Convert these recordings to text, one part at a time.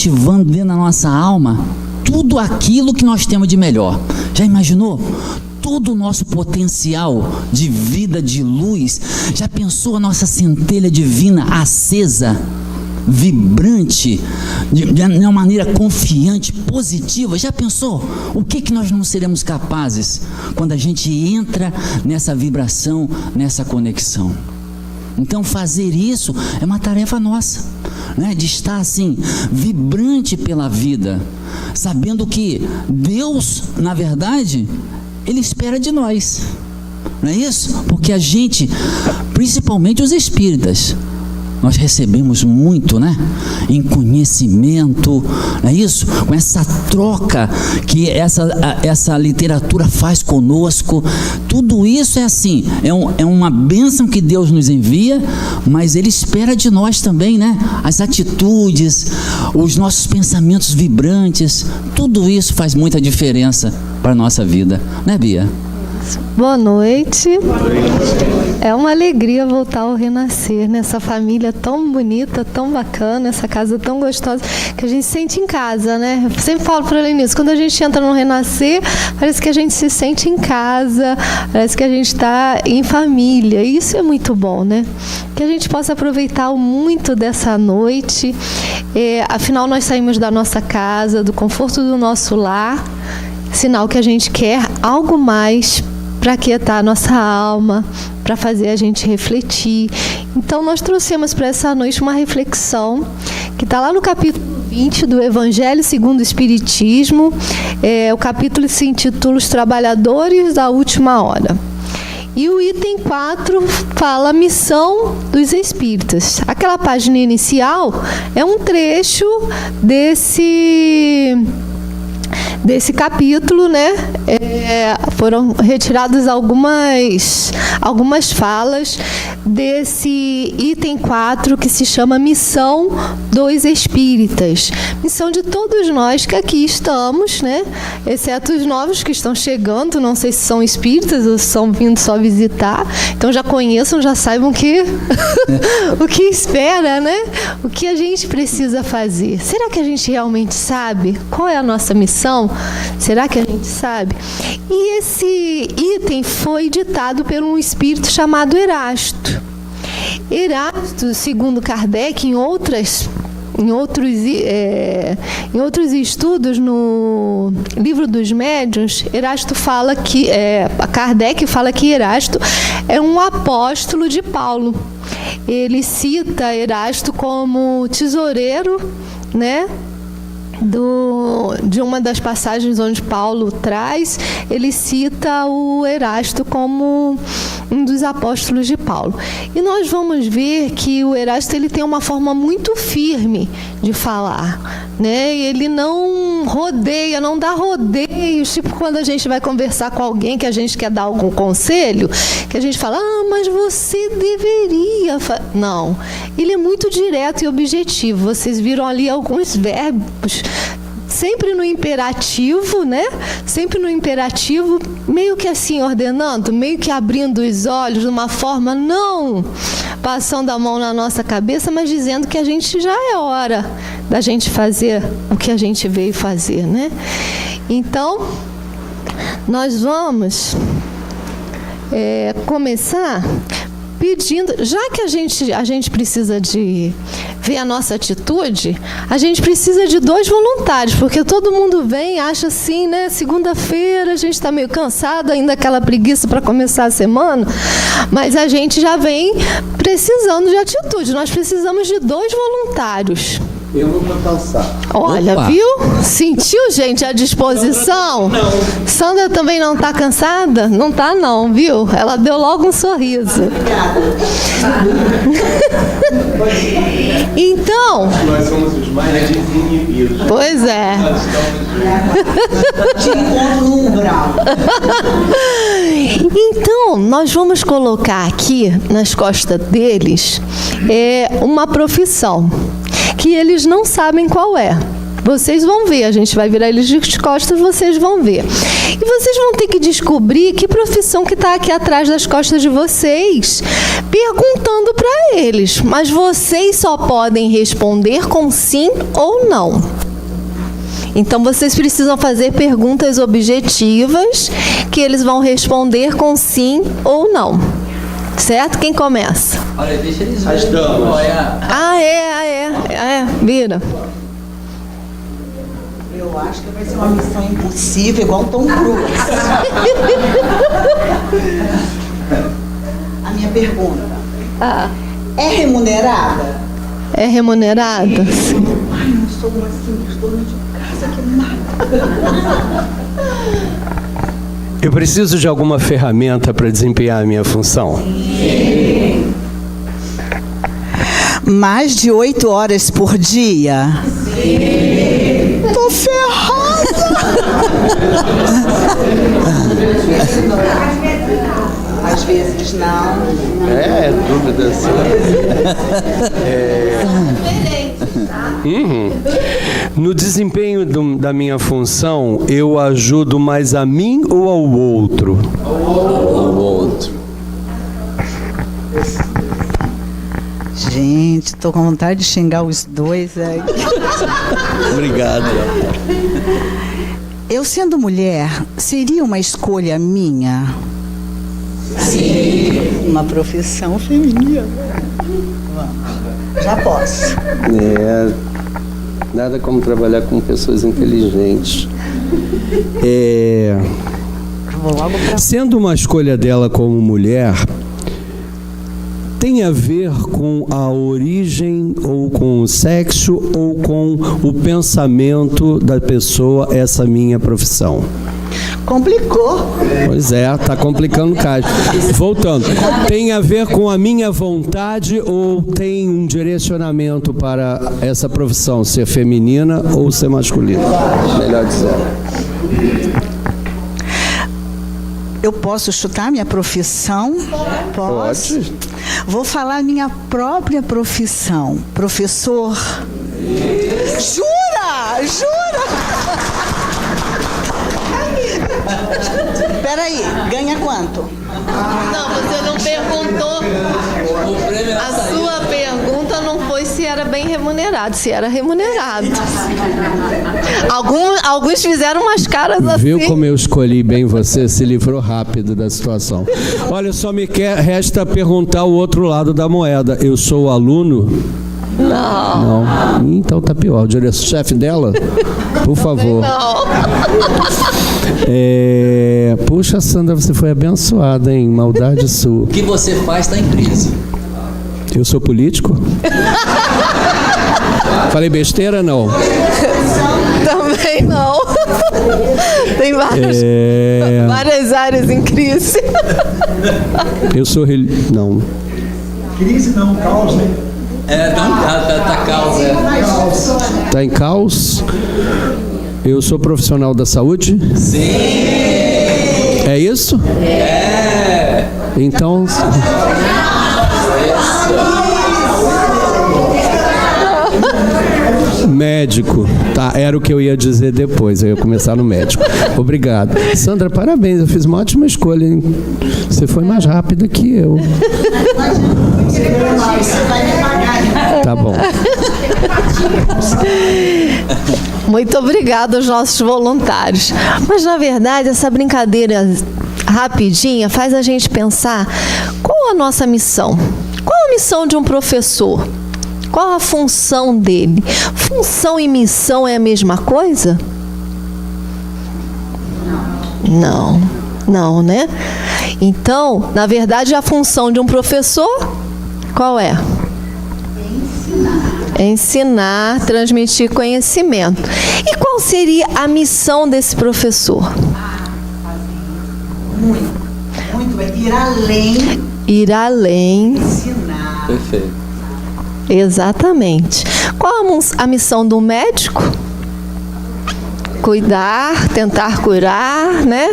ativando dentro da nossa alma tudo aquilo que nós temos de melhor. Já imaginou? Todo o nosso potencial de vida, de luz. Já pensou a nossa centelha divina acesa, vibrante, de uma maneira confiante, positiva? Já pensou? O que nós não seremos capazes quando a gente entra nessa vibração, nessa conexão? Então fazer isso é uma tarefa nossa, né? De estar assim, vibrante pela vida, sabendo que Deus, na verdade, Ele espera de nós, não é isso? Porque a gente, principalmente os espíritas, nós recebemos muito, né? Em conhecimento, não é isso? Com essa troca que essa literatura faz conosco. Tudo isso é assim, é uma bênção que Deus nos envia, mas Ele espera de nós também, né? As atitudes, os nossos pensamentos vibrantes, tudo isso faz muita diferença para a nossa vida, né, Bia? Boa noite. É uma alegria voltar ao Renascer, nessa família tão bonita, tão bacana, essa casa tão gostosa, que a gente sente em casa, né? Eu sempre falo para ele nisso, quando a gente entra no Renascer, parece que a gente se sente em casa, parece que a gente está em família, e isso é muito bom, né? Que a gente possa aproveitar muito dessa noite, afinal nós saímos da nossa casa, do conforto do nosso lar, sinal que a gente quer algo mais para aquietar a nossa alma, para fazer a gente refletir. Então nós trouxemos para essa noite uma reflexão que está lá no capítulo 20 do Evangelho segundo o Espiritismo. O capítulo se intitula Os Trabalhadores da Última Hora. E o item 4 fala a missão dos espíritas. Aquela página inicial é um trecho desse capítulo, né? Foram retiradas algumas falas desse item 4 que se chama Missão dos Espíritas. Missão de todos nós que aqui estamos, né? Exceto os novos que estão chegando, não sei se são espíritas ou se estão vindo só visitar. Então já conheçam, já saibam o que espera, né? O que a gente precisa fazer. Será que a gente realmente sabe qual é a nossa missão? Será que a gente sabe? E esse item foi ditado por um espírito chamado Erasto. Erasto, segundo Kardec, em outros estudos no Livro dos Médiuns, Erasto fala que Kardec fala que Erasto é um apóstolo de Paulo. Ele cita Erasto como tesoureiro, né? De uma das passagens onde Paulo traz, ele cita o Erasto como um dos apóstolos de Paulo. E nós vamos ver que o Erasto ele tem uma forma muito firme de falar, né? Ele não rodeia, não dá rodeios, tipo quando a gente vai conversar com alguém que a gente quer dar algum conselho, que a gente fala, mas você deveria... Não, ele é muito direto e objetivo. Vocês viram ali alguns verbos sempre no imperativo, né? Sempre no imperativo, meio que assim ordenando, meio que abrindo os olhos de uma forma, não passando a mão na nossa cabeça, mas dizendo que a gente já é hora da gente fazer o que a gente veio fazer, né? Então, nós vamos começar pedindo, já que a gente precisa de ver a nossa atitude, a gente precisa de 2 voluntários, porque todo mundo vem, acha assim, né? Segunda-feira a gente está meio cansado, ainda aquela preguiça para começar a semana, mas a gente já vem precisando de atitude. Nós precisamos de 2 voluntários. Eu não vou cansar. Olha, Opa. viu? Sentiu, gente, a disposição? Não. Sandra também não está cansada? Não está não, viu? Ela deu logo um sorriso. Então... Nós somos os mais desinibidos. Pois é. Te encontro no umbral. Então, nós vamos colocar aqui nas costas deles uma profissão que eles não sabem qual é. Vocês vão ver, a gente vai virar eles de costas, vocês vão ver. E vocês vão ter que descobrir que profissão que está aqui atrás das costas de vocês, perguntando para eles. Mas vocês só podem responder com sim ou não. Então, vocês precisam fazer perguntas objetivas que eles vão responder com sim ou não. Certo? Quem começa? Olha, deixa eles As verem damas. qual é Vira. Eu acho que vai ser uma missão impossível, igual Tom Cruise. A minha pergunta. É remunerada? É remunerada? Sim. Ai, não sou uma simples dona de casa que nada. Eu preciso de alguma ferramenta para desempenhar a minha função? Sim. Mais de 8 horas por dia? Sim. Tô ferrada! Às vezes não. Dúvida assim. No desempenho da minha função, eu ajudo mais a mim ou ao outro? o outro. Gente, tô com vontade de xingar os dois aí. Obrigado. Eu, sendo mulher, seria uma escolha minha? Sim. Uma profissão feminina. Já posso. Nada como trabalhar com pessoas inteligentes. Vou logo pra... Sendo uma escolha dela como mulher, tem a ver com a origem ou com o sexo ou com o pensamento da pessoa essa minha profissão? Complicou. Pois é, tá complicando o caso. Voltando, tem a ver com a minha vontade ou tem um direcionamento para essa profissão, ser feminina ou ser masculina? Melhor dizendo. Eu posso chutar minha profissão? Posso. Pode. Vou falar minha própria profissão. Professor? Jura? Peraí, ganha quanto? Não, você não perguntou. A sua pergunta não foi se era bem remunerado, se era remunerado. Alguns fizeram umas caras assim. Viu como eu escolhi bem você? Se livrou rápido da situação. Olha, só resta perguntar o outro lado da moeda. Eu sou aluno? Não. Então tá pior. O diretor-chefe dela? Por favor. Não. Puxa, Sandra, você foi abençoada, hein? Maldade sua. O que você faz está em crise. Eu sou político? Falei besteira, não? Também não. Tem várias áreas em crise. Eu sou... Não. Crise não, caos, né? Tá causa. Tá em caos? Eu sou profissional da saúde? Sim. É isso? É. Então... Médico. Tá, era o que eu ia dizer depois. Eu ia começar no médico. Obrigado. Sandra, parabéns. Eu fiz uma ótima escolha, hein? Você foi mais rápida que eu. Tá bom. Muito obrigada aos nossos voluntários. Mas, na verdade, essa brincadeira rapidinha faz a gente pensar qual a nossa missão. Qual a missão de um professor? Qual a função dele? Função e missão é a mesma coisa? Não, né? Então, na verdade, a função de um professor, qual é? Ensinar, transmitir conhecimento. E qual seria a missão desse professor? Muito bem. Ir além. Ir além. Ensinar. Perfeito. Exatamente. Qual a missão do médico? Cuidar, tentar curar, né?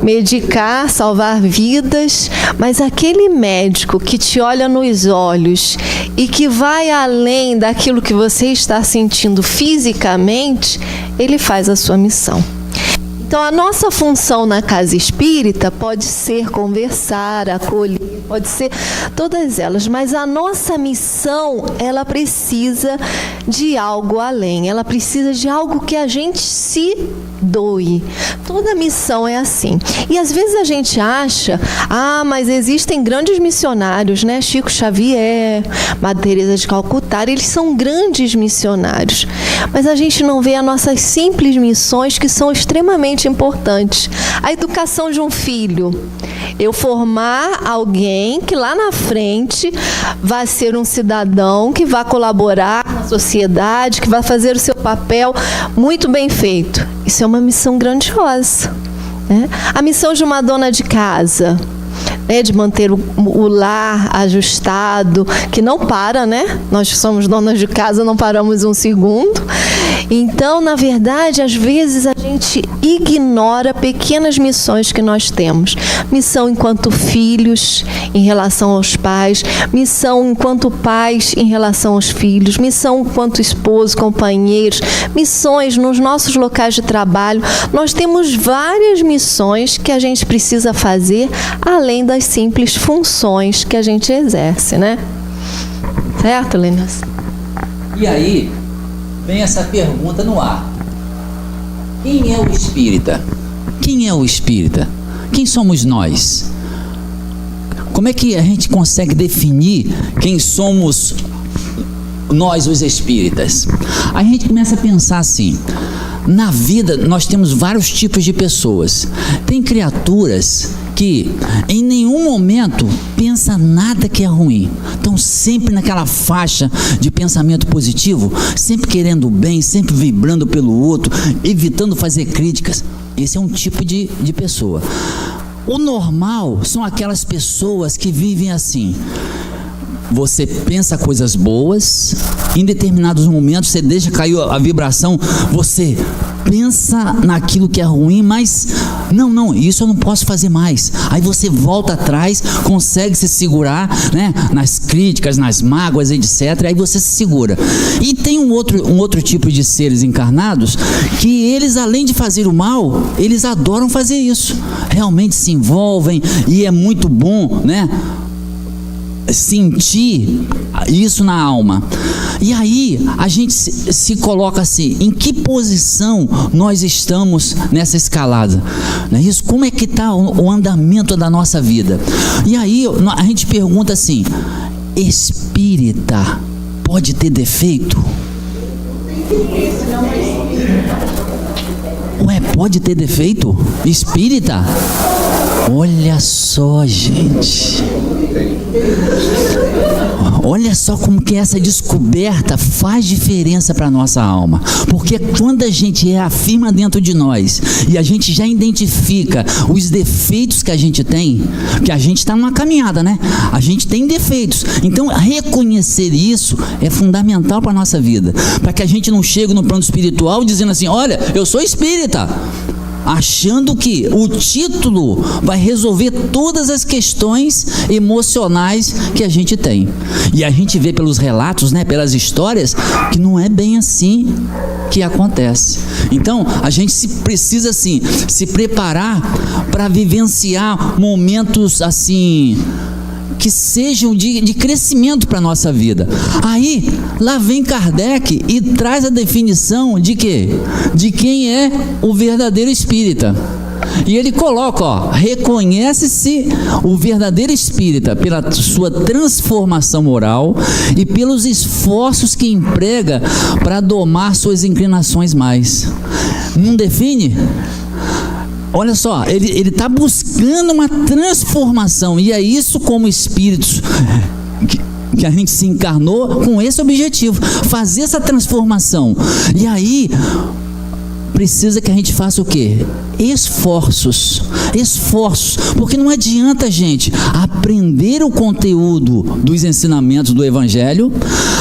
Medicar, salvar vidas. Mas aquele médico que te olha nos olhos e que vai além daquilo que você está sentindo fisicamente, ele faz a sua missão. Então, a nossa função na casa espírita pode ser conversar, acolher, pode ser todas elas, mas a nossa missão, ela precisa de algo além, ela precisa de algo que a gente se doe. Toda missão é assim. E às vezes a gente acha, mas existem grandes missionários, né? Chico Xavier, Madre Teresa de Calcutá, eles são grandes missionários. Mas a gente não vê as nossas simples missões, que são extremamente importantes. A educação de um filho. Eu formar alguém que lá na frente vai ser um cidadão que vai colaborar na sociedade, que vai fazer o seu papel muito bem feito. Isso é uma missão grandiosa, né? A missão de uma dona de casa, né, de manter o lar ajustado, que não para, né? Nós que somos donas de casa não paramos um segundo. Então, na verdade, às vezes a gente ignora pequenas missões que nós temos. Missão enquanto filhos em relação aos pais, missão enquanto pais em relação aos filhos, missão enquanto esposo, companheiros, missões nos nossos locais de trabalho. Nós temos várias missões que a gente precisa fazer, além das simples funções que a gente exerce, né? Certo, Lenas? E aí, vem essa pergunta no ar. Quem é o espírita? Quem é o espírita? Quem somos nós? Como é que a gente consegue definir quem somos nós, os espíritas? A gente começa a pensar assim: na vida nós temos vários tipos de pessoas. Tem criaturas que em nenhum momento pensa nada que é ruim, estão sempre naquela faixa de pensamento positivo, sempre querendo o bem, sempre vibrando pelo outro, evitando fazer críticas. Esse é um tipo de pessoa. O normal são aquelas pessoas que vivem assim: você pensa coisas boas, em determinados momentos você deixa cair a vibração, você pensa naquilo que é ruim, mas não, isso eu não posso fazer mais. Aí você volta atrás, consegue se segurar, né, nas críticas, nas mágoas, etc. Aí você se segura. E tem um outro tipo de seres encarnados que eles, além de fazer o mal, eles adoram fazer isso. Realmente se envolvem e é muito bom, né, sentir isso na alma. E aí a gente se coloca assim: em que posição nós estamos nessa escalada? Não é isso? Como é que está o andamento da nossa vida? E aí a gente pergunta assim: espírita pode ter defeito? Ué, pode ter defeito? Espírita? Olha só, gente. Olha só como que essa descoberta faz diferença para a nossa alma. Porque quando a gente afirma dentro de nós e a gente já identifica os defeitos que a gente tem, que a gente está numa caminhada, né? A gente tem defeitos. Então, reconhecer isso é fundamental para a nossa vida. Para que a gente não chegue no plano espiritual dizendo assim: olha, eu sou espírita, achando que o título vai resolver todas as questões emocionais que a gente tem. E a gente vê pelos relatos, né, pelas histórias, que não é bem assim que acontece. Então, a gente precisa assim se preparar para vivenciar momentos assim que sejam de crescimento para a nossa vida. Aí, lá vem Kardec e traz a definição de quê? De quem é o verdadeiro espírita. E ele coloca, reconhece-se o verdadeiro espírita pela sua transformação moral e pelos esforços que emprega para domar suas inclinações mais. Não define? Olha só, ele está buscando uma transformação, e é isso, como espíritos que a gente se encarnou com esse objetivo, fazer essa transformação. E aí precisa que a gente faça o quê? Esforços, porque não adianta a gente aprender o conteúdo dos ensinamentos do Evangelho,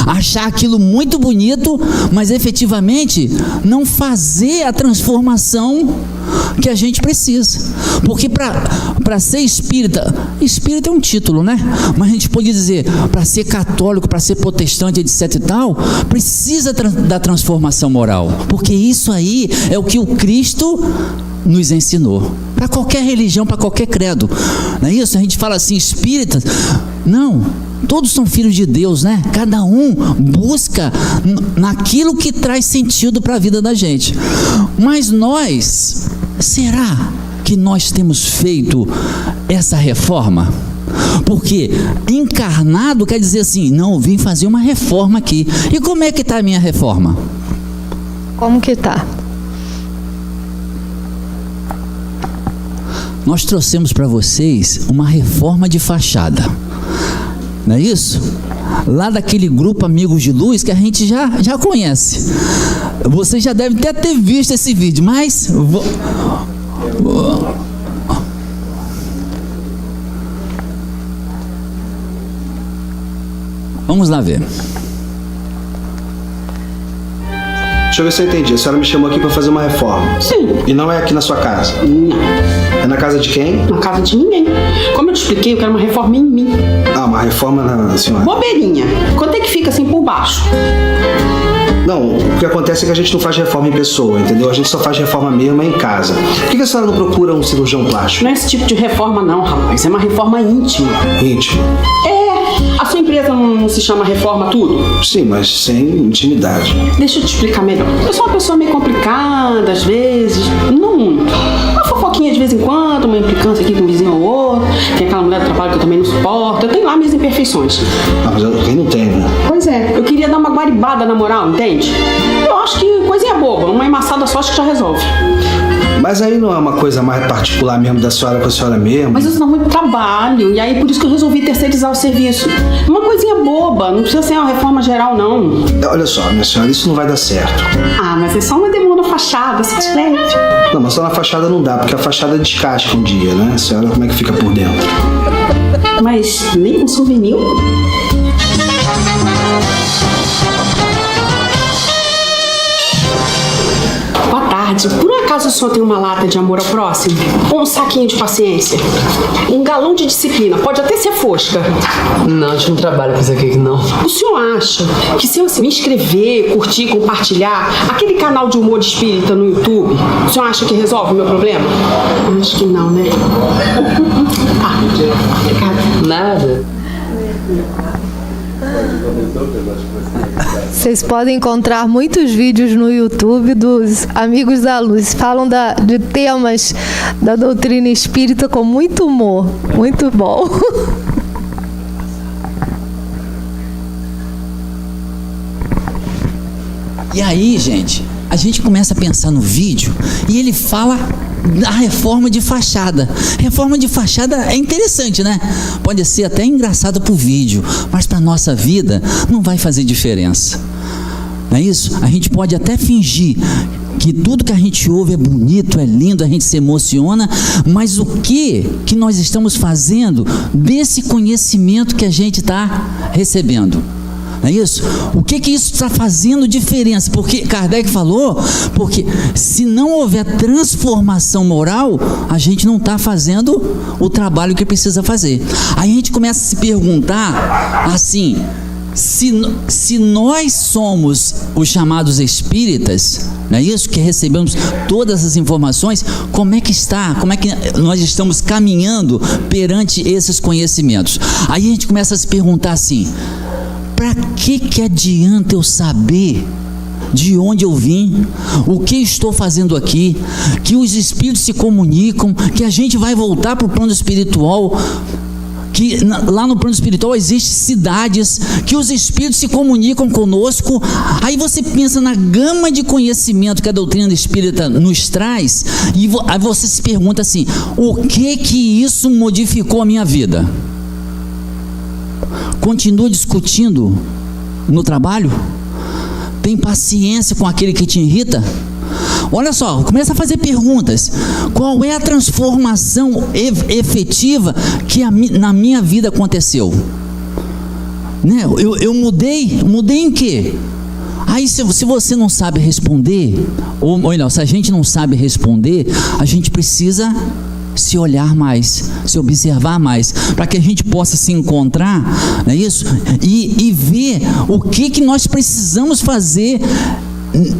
achar aquilo muito bonito, mas efetivamente não fazer a transformação que a gente precisa. Porque para ser espírita é um título, né? Mas a gente pode dizer, para ser católico, para ser protestante, etc e tal, precisa da transformação moral. Porque isso aí é o que o Cristo nos ensinou. Para qualquer religião, para qualquer credo. Não é isso? A gente fala assim, espíritas. Não, todos são filhos de Deus, né? Cada um busca naquilo que traz sentido para a vida da gente. Mas nós, será que nós temos feito essa reforma? Porque encarnado quer dizer assim, não, eu vim fazer uma reforma aqui. E como é que está a minha reforma? Como que tá? Nós trouxemos para vocês uma reforma de fachada. Não é isso? Lá daquele grupo Amigos de Luz que a gente já conhece. Vocês já devem até ter visto esse vídeo, mas vamos lá ver. Deixa eu ver se eu entendi. A senhora me chamou aqui para fazer uma reforma. Sim. E não é aqui na sua casa? Não. É na casa de quem? Na casa de ninguém. Como eu te expliquei, eu quero uma reforma em mim. Ah, uma reforma na senhora. Bobeirinha. Quanto é que fica assim por baixo? Não, o que acontece é que a gente não faz reforma em pessoa, entendeu? A gente só faz reforma mesmo em casa. Por que a senhora não procura um cirurgião plástico? Não é esse tipo de reforma não, rapaz. É uma reforma íntima. Íntimo? A sua empresa não se chama Reforma Tudo? Sim, mas sem intimidade. Deixa eu te explicar melhor. Eu sou uma pessoa meio complicada, às vezes. Não muito. Uma fofoquinha de vez em quando, uma implicância aqui com um vizinho ou outro. Tem aquela mulher do trabalho que eu também não suporto. Eu tenho lá minhas imperfeições. Ah, mas quem não tem, né? Pois é, eu queria dar uma guaribada na moral, entende? Eu acho que coisinha boba, uma emassada só acho que já resolve. Mas aí não é uma coisa mais particular mesmo da senhora com a senhora mesmo? Mas isso dá muito trabalho, e aí por isso que eu resolvi terceirizar o serviço. Uma coisinha boba, não precisa ser uma reforma geral, não. Olha só, minha senhora, isso não vai dar certo. Ah, mas é só uma demanda fachada, se te leve. Não, mas só na fachada não dá, porque a fachada descasca um dia, né? A senhora, como é que fica por dentro? Mas nem com souvenir? Boa tarde. Por acaso o senhor tem uma lata de amor ao próximo? Ou um saquinho de paciência? Um galão de disciplina? Pode até ser fosca. Não, a gente não trabalha com isso aqui, não. O senhor acha que se eu me inscrever, curtir, compartilhar aquele canal de humor espírita no YouTube, o senhor acha que resolve o meu problema? Acho que não, né? Ah, obrigada. Nada. Vocês podem encontrar muitos vídeos no YouTube dos Amigos da Luz. Falam de temas da doutrina espírita com muito humor. Muito bom. E aí, gente, a gente começa a pensar no vídeo e ele fala da reforma de fachada. Reforma de fachada é interessante, né? Pode ser até engraçado pro vídeo, mas para nossa vida não vai fazer diferença. Não é isso? A gente pode até fingir que tudo que a gente ouve é bonito, é lindo, a gente se emociona, mas o que nós estamos fazendo desse conhecimento que a gente está recebendo? Não é isso? O que isso está fazendo diferença? Porque Kardec falou, porque se não houver transformação moral, a gente não está fazendo o trabalho que precisa fazer. Aí a gente começa a se perguntar assim, se nós somos os chamados espíritas, não é isso? Que recebemos todas as informações, como é que nós estamos caminhando perante esses conhecimentos? Aí a gente começa a se perguntar assim, para que adianta eu saber de onde eu vim, o que estou fazendo aqui, que os espíritos se comunicam, que a gente vai voltar para o plano espiritual, que lá no plano espiritual existem cidades, que os espíritos se comunicam conosco. Aí você pensa na gama de conhecimento que a doutrina espírita nos traz, e aí você se pergunta assim, o que isso modificou a minha vida? Continua discutindo no trabalho? Tem paciência com aquele que te irrita? Olha só, começa a fazer perguntas. Qual é a transformação efetiva que na minha vida aconteceu? Né? Eu mudei em quê? Aí se você não sabe responder, ou melhor, se a gente não sabe responder, a gente precisa se olhar mais, se observar mais, para que a gente possa se encontrar, não é isso? E ver o que nós precisamos fazer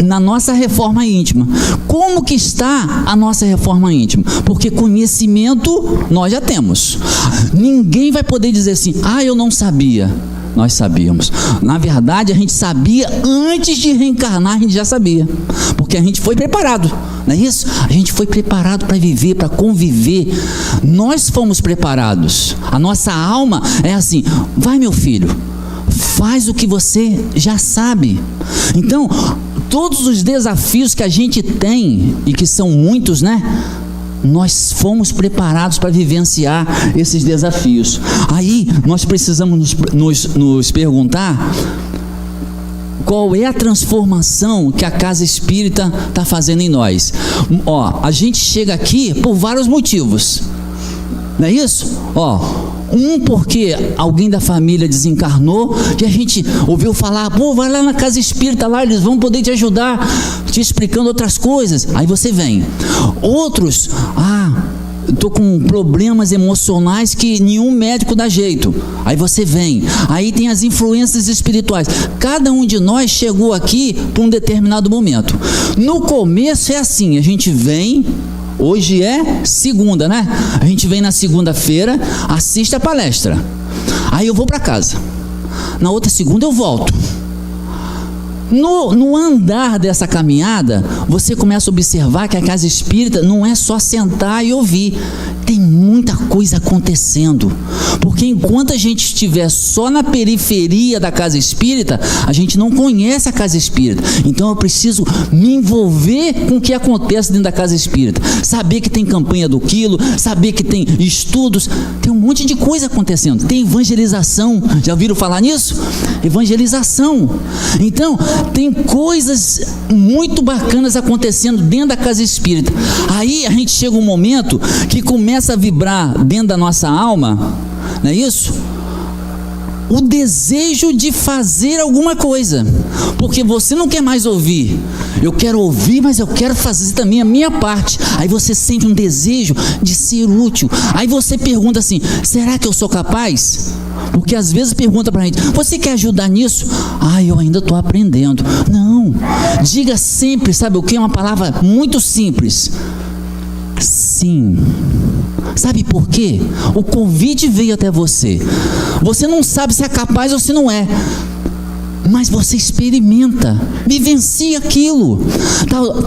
na nossa reforma íntima. Como que está a nossa reforma íntima? Porque conhecimento nós já temos. Ninguém vai poder dizer assim, eu não sabia. Nós sabíamos. Na verdade, a gente sabia antes de reencarnar, a gente já sabia. Porque a gente foi preparado, não é isso? A gente foi preparado para viver, para conviver. Nós fomos preparados. A nossa alma é assim, vai meu filho, faz o que você já sabe. Então, todos os desafios que a gente tem, e que são muitos, né? Nós fomos preparados para vivenciar esses desafios. Aí nós precisamos nos perguntar qual é a transformação que a casa espírita está fazendo em nós. A gente chega aqui por vários motivos, não é isso? Porque alguém da família desencarnou, e a gente ouviu falar, vai lá na casa espírita, lá eles vão poder te ajudar, te explicando outras coisas. Aí você vem. Outros, estou com problemas emocionais que nenhum médico dá jeito. Aí você vem. Aí tem as influências espirituais. Cada um de nós chegou aqui por um determinado momento. No começo é assim, a gente vem. Hoje é segunda, né? A gente vem na segunda-feira, assiste a palestra. Aí eu vou para casa. Na outra segunda eu volto. No andar dessa caminhada, você começa a observar que a casa espírita não é só sentar e ouvir. Tem muita coisa acontecendo. Porque enquanto a gente estiver só na periferia da casa espírita, a gente não conhece a casa espírita. Então eu preciso me envolver com o que acontece dentro da casa espírita. Saber que tem campanha do quilo, saber que tem estudos, tem um monte de coisa acontecendo. Tem evangelização. Já ouviram falar nisso? Evangelização. Então, tem coisas muito bacanas acontecendo dentro da casa espírita. Aí a gente chega um momento que começa a vibrar dentro da nossa alma, não é isso? O desejo de fazer alguma coisa, porque você não quer mais ouvir. Eu quero ouvir, mas eu quero fazer também a minha parte. Aí você sente um desejo de ser útil. Aí você pergunta assim, será que eu sou capaz? Porque às vezes pergunta pra gente, você quer ajudar nisso? Eu ainda estou aprendendo. Não, diga sempre, sabe o que? É uma palavra muito simples. Sim. Sabe por quê? O convite veio até você. Você não sabe se é capaz ou se não é, mas você experimenta, vivencia aquilo.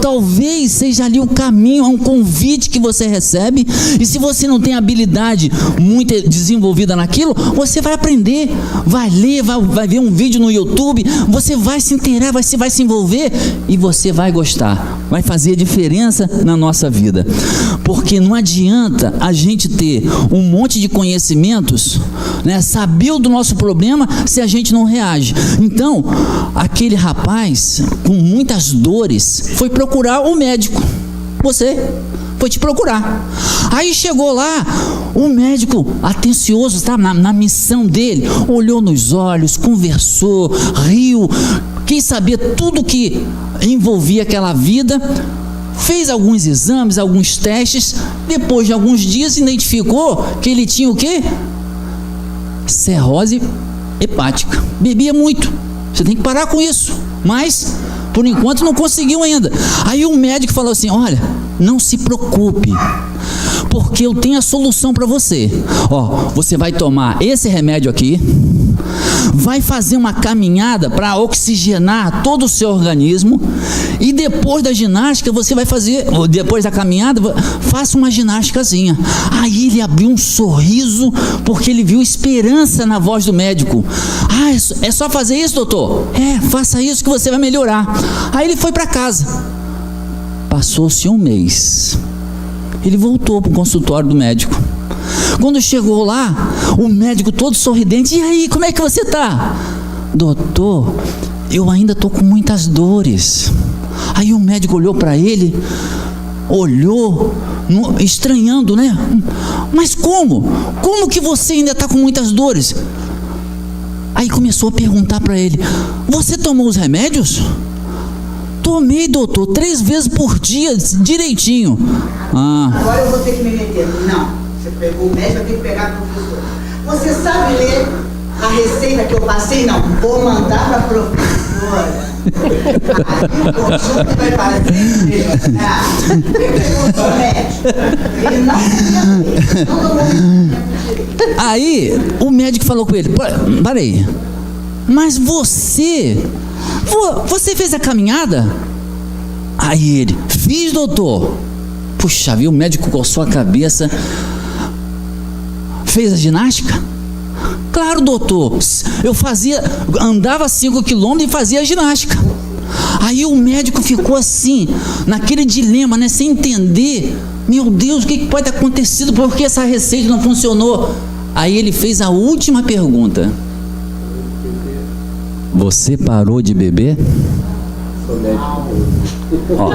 Talvez seja ali o caminho, é um convite que você recebe. E se você não tem habilidade muito desenvolvida naquilo, você vai aprender, vai ler, vai ver um vídeo no YouTube, você vai se inteirar, você vai se envolver e você vai gostar, vai fazer a diferença na nossa vida. Porque não adianta a gente ter um monte de conhecimentos, né, saber do nosso problema, se a gente não reage. Então, aquele rapaz com muitas dores foi procurar o médico. Você foi te procurar. Aí chegou lá, o médico atencioso, tá, na missão dele, olhou nos olhos, conversou, riu, quis saber tudo que envolvia aquela vida, fez alguns exames, alguns testes. Depois de alguns dias identificou que ele tinha o quê? Cirrose hepática. Bebia muito. Você tem que parar com isso. Mas, por enquanto, não conseguiu ainda. Aí o médico falou assim, olha, não se preocupe, porque eu tenho a solução para você. Você vai tomar esse remédio aqui, vai fazer uma caminhada para oxigenar todo o seu organismo, e depois da ginástica você vai fazer, ou depois da caminhada, faça uma ginásticazinha. Aí ele abriu um sorriso, porque ele viu esperança na voz do médico. É só fazer isso, doutor? Faça isso que você vai melhorar. Aí ele foi para casa. Passou-se um mês. Ele voltou para o consultório do médico. Quando chegou lá, o médico todo sorridente, e aí, como é que você está? Doutor, eu ainda estou com muitas dores. Aí o médico olhou para ele, estranhando, né? Mas como? Como que você ainda está com muitas dores? Aí começou a perguntar para ele: você tomou os remédios? Tomei, doutor, 3 vezes por dia, direitinho. Agora eu vou ter que me meter. Não, você pegou o médico, eu tenho que pegar a professora. Você sabe ler a receita que eu passei? Não, vou mandar para a professora. O conjunto vai fazer melhorar. Ele perguntou ao médico. Ele não sabia. Todo mundo. Aí o médico falou com ele: parei, mas você fez a caminhada? Aí ele: fiz, doutor. Puxa, viu? O médico coçou a cabeça. Fez a ginástica? Claro, doutor. Eu andava 5 quilômetros e fazia a ginástica. Aí o médico ficou assim, naquele dilema, né? Sem entender. Meu Deus, o que pode ter acontecido? Por que essa receita não funcionou? Aí ele fez a última pergunta: você parou de beber? Ó.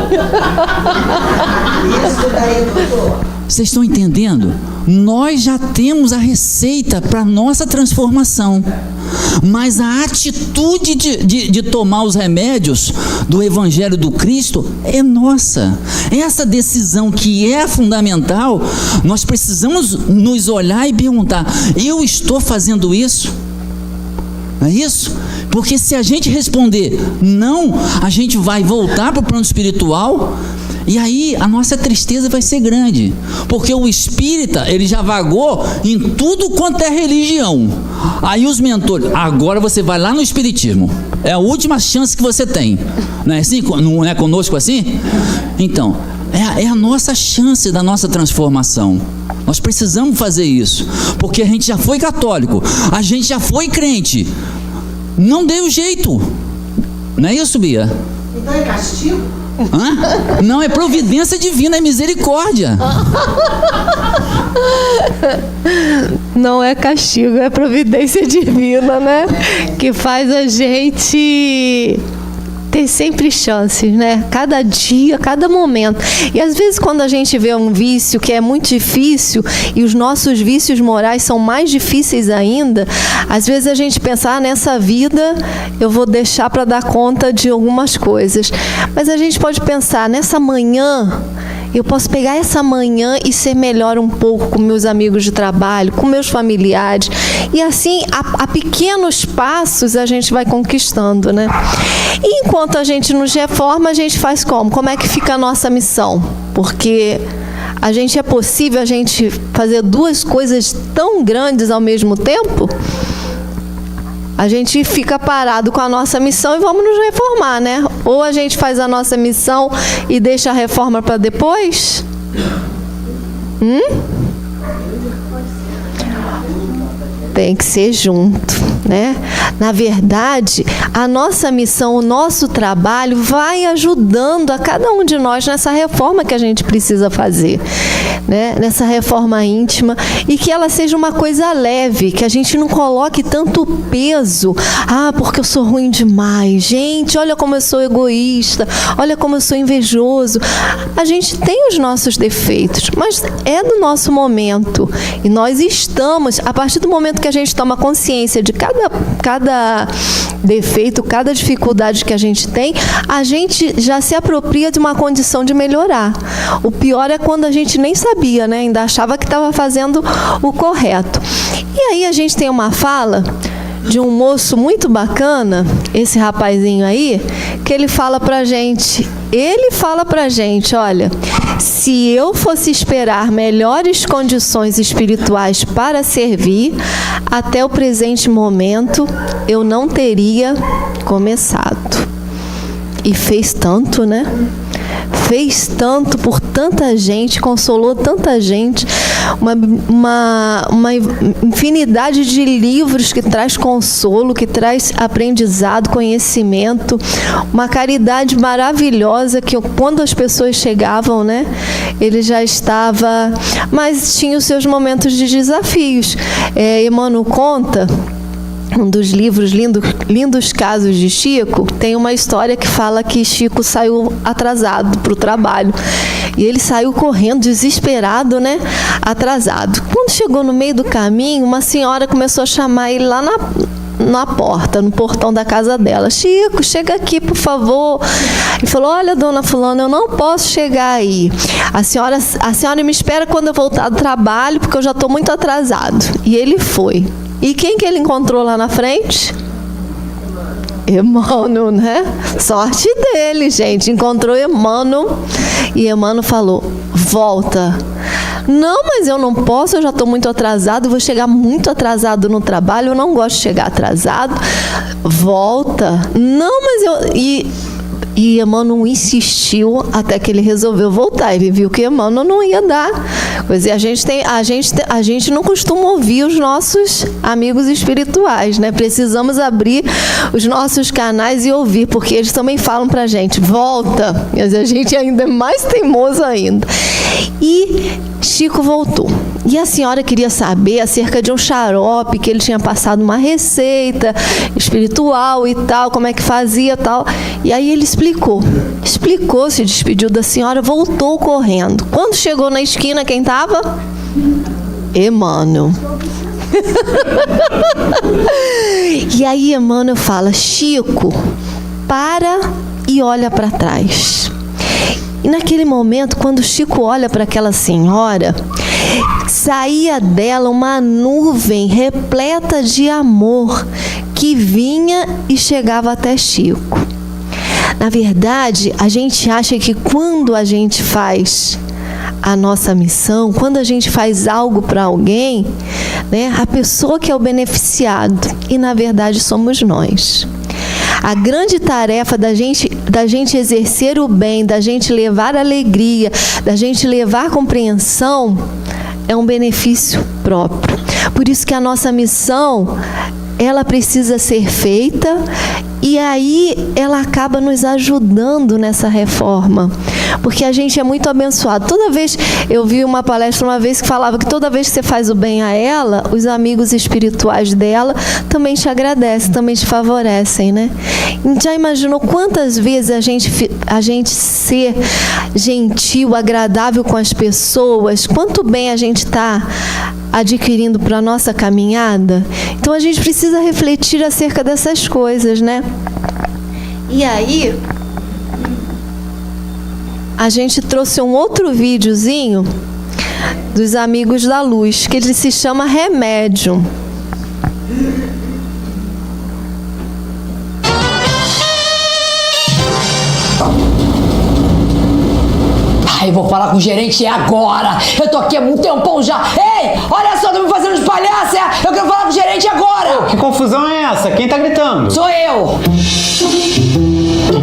Vocês estão entendendo? Nós já temos a receita para nossa transformação, mas a atitude de tomar os remédios do Evangelho do Cristo é nossa. Essa decisão que é fundamental, nós precisamos nos olhar e perguntar: eu estou fazendo isso? Não é isso? Porque se a gente responder não, a gente vai voltar para o plano espiritual, e aí a nossa tristeza vai ser grande, porque o espírita, ele já vagou em tudo quanto é religião. Aí os mentores: agora você vai lá no espiritismo, é a última chance que você tem. Não é assim? Não é conosco assim? Então, é a nossa chance da nossa transformação. Nós precisamos fazer isso, porque a gente já foi católico, a gente já foi crente, não deu jeito. Não é isso, Bia? Então é castigo? Não, é providência divina, é misericórdia. Não é castigo, é providência divina, né? Que faz a gente ter sempre chances, né? Cada dia, cada momento. E às vezes quando a gente vê um vício que é muito difícil, e os nossos vícios morais são mais difíceis ainda, às vezes a gente pensa: nessa vida eu vou deixar para dar conta de algumas coisas. Mas a gente pode pensar: nessa manhã, eu posso pegar essa manhã e ser melhor um pouco com meus amigos de trabalho, com meus familiares. E assim, a pequenos passos a gente vai conquistando, né? E enquanto a gente nos reforma, a gente faz como? Como é que fica a nossa missão? Porque é possível a gente fazer 2 coisas tão grandes ao mesmo tempo? A gente fica parado com a nossa missão e vamos nos reformar, né? Ou a gente faz a nossa missão e deixa a reforma para depois? Tem que ser junto, né? Na verdade, a nossa missão, o nosso trabalho vai ajudando a cada um de nós nessa reforma que a gente precisa fazer, né? Nessa reforma íntima, e que ela seja uma coisa leve, que a gente não coloque tanto peso. Porque eu sou ruim demais. Gente, olha como eu sou egoísta, olha como eu sou invejoso. A gente tem os nossos defeitos, mas é do nosso momento, e nós estamos, a partir do momento que a gente toma consciência de cada defeito, cada dificuldade que a gente tem, a gente já se apropria de uma condição de melhorar. O pior é quando a gente nem sabia, né? Ainda achava que estava fazendo o correto. E aí a gente tem uma fala de um moço muito bacana, esse rapazinho aí, que ele fala pra gente, olha, se eu fosse esperar melhores condições espirituais para servir, até o presente momento, eu não teria começado. E fez tanto, né? Fez tanto por tanta gente, consolou tanta gente, uma infinidade de livros que traz consolo, que traz aprendizado, conhecimento, uma caridade maravilhosa que quando as pessoas chegavam, né, ele já estava, mas tinha os seus momentos de desafios. Emmanuel conta, um dos livros Lindos Casos de Chico, tem uma história que fala que Chico saiu atrasado para o trabalho. E ele saiu correndo, desesperado, né? Atrasado. Quando chegou no meio do caminho, uma senhora começou a chamar ele lá na porta, no portão da casa dela. Chico, chega aqui, por favor. Ele falou, olha, dona fulana, eu não posso chegar aí. A senhora me espera quando eu voltar do trabalho, porque eu já estou muito atrasado. E ele foi. E quem que ele encontrou lá na frente? Emmanuel, né? Sorte dele, gente. Encontrou Emmanuel. E Emmanuel falou, volta. Não, mas eu não posso, eu já estou muito atrasado, vou chegar muito atrasado no trabalho, eu não gosto de chegar atrasado. Volta. Não, mas eu... E Emmanuel insistiu até que ele resolveu voltar. Ele viu que Emmanuel não ia dar. Pois é, a gente não costuma ouvir os nossos amigos espirituais, né? Precisamos abrir os nossos canais e ouvir, porque eles também falam pra gente, volta. Mas a gente ainda é mais teimoso ainda. E Chico voltou. E a senhora queria saber acerca de um xarope, que ele tinha passado uma receita espiritual e tal, como é que fazia e tal. E aí ele explicou, se despediu da senhora, voltou correndo. Quando chegou na esquina, quem estava? Emmanuel. E aí Emmanuel fala, Chico, para e olha para trás. E naquele momento, quando Chico olha para aquela senhora, saía dela uma nuvem repleta de amor que vinha e chegava até Chico. Na verdade, a gente acha que quando a gente faz a nossa missão, quando a gente faz algo para alguém, né, a pessoa que é o beneficiado, e na verdade somos nós. A grande tarefa da gente exercer o bem, da gente levar alegria, da gente levar compreensão, é um benefício próprio. Por isso que a nossa missão, ela precisa ser feita, e aí ela acaba nos ajudando nessa reforma, porque a gente é muito abençoado. Toda vez, eu vi uma palestra uma vez que falava que toda vez que você faz o bem a ela, os amigos espirituais dela também te agradecem, também te favorecem, né? Já imaginou quantas vezes a gente ser gentil, agradável com as pessoas, quanto bem a gente está adquirindo para a nossa caminhada? Então a gente precisa refletir acerca dessas coisas, né? E aí, a gente trouxe um outro videozinho dos Amigos da Luz, que ele se chama Remédio. Ai, eu vou falar com o gerente agora. Eu tô aqui há muito tempão já. Ei, olha só, tô me fazendo de palhaça. Eu quero falar com o gerente agora. Pô, que confusão é essa? Quem tá gritando? Sou eu.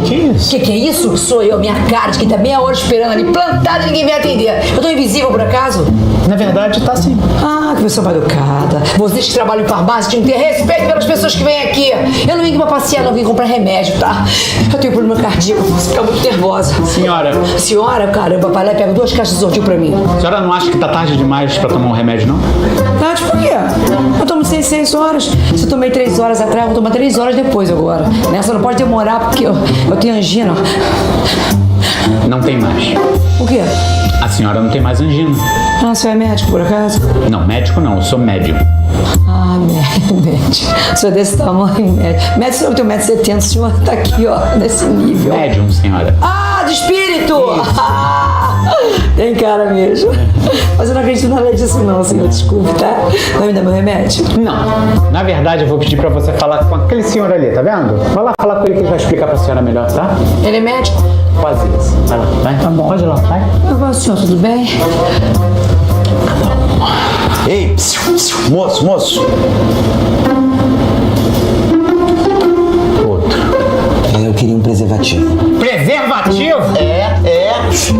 Que é isso? Que é isso? Sou eu, minha cara, de quem tá meia hora esperando ali, plantada, ninguém vem atender. Eu tô invisível por acaso? Na verdade, tá sim. Ah, que pessoa mal educada. Vocês que trabalham em farmácia tinham que ter respeito pelas pessoas que vêm aqui. Eu não vim aqui pra passear, não vim comprar remédio, tá? Eu tenho problema cardíaco, posso ficar muito nervosa. Senhora. Senhora, caramba, vai lá e pega 2 caixas de Zortil pra mim. A senhora não acha que tá tarde demais pra tomar um remédio, não? Tarde por quê? Eu tomo 6 horas. Se eu tomei 3 horas atrás, eu vou tomar 3 horas depois agora. Nessa não pode demorar porque eu tenho angina. Não tem mais. O quê? A senhora não tem mais angina. Ah, você é médico, por acaso? Não, médico não, eu sou médium. Ah, médico. O senhor é desse tamanho, médico. Médico, eu tenho 1,70 m, o senhor tá aqui, ó, nesse nível. Médium, senhora. Ah, de espírito! Tem cara mesmo. Mas eu não acredito nada disso não, senhor, desculpe, tá? Vai me dar meu remédio? Não. Na verdade, eu vou pedir pra você falar com aquele senhor ali, tá vendo? Vai lá falar com ele que ele vai explicar pra senhora melhor, tá? Ele é médico? Quase isso. Vai lá, vai. Tá bom. Pode ir lá, vai. Eu gosto, senhor, tudo bem? Ei, moço. Outro. Eu queria um preservativo. Preservativo? É.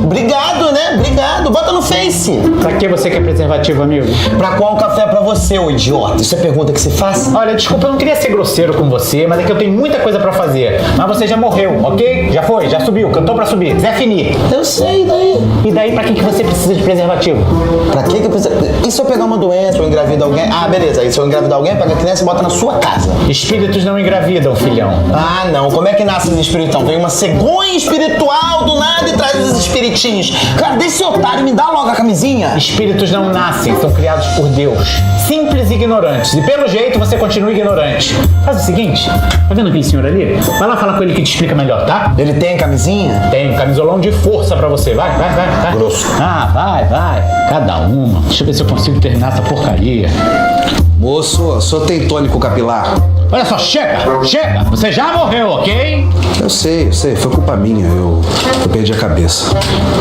Obrigado, né? Obrigado. Bota no Face. Pra que você quer preservativo, amigo? Pra qual café pra você, ô idiota? Isso é pergunta que se faz? Olha, desculpa, eu não queria ser grosseiro com você, mas é que eu tenho muita coisa pra fazer. Mas você já morreu, ok? Já foi, já subiu, cantou pra subir. Zé Fini. Eu sei, e daí? E daí, pra que você precisa de preservativo? Pra que eu preciso? E se eu pegar uma doença ou engravidar alguém? Ah, beleza. Aí se eu engravidar alguém, pega a criança e bota na sua casa. Espíritos não engravidam, filhão. Ah, não. Como é que nasce os espíritos? Vem uma cegonha espiritual do nada e traz os espiritinhos. Cara, deixa esse otário trabalho e me dá logo a camisinha. Espíritos não nascem, são criados por Deus. Simples e ignorantes. E pelo jeito você continua ignorante. Faz o seguinte, tá vendo aquele senhor ali? Vai lá falar com ele que te explica melhor, tá? Ele tem camisinha? Tem um camisolão de força pra você. Vai. Grosso. Ah, vai. Cada uma. Deixa eu ver se eu consigo terminar essa porcaria. Moço, o senhor tem tônico capilar? Olha só, chega! Você já morreu, ok? Eu sei. Foi culpa minha. Eu perdi a cabeça.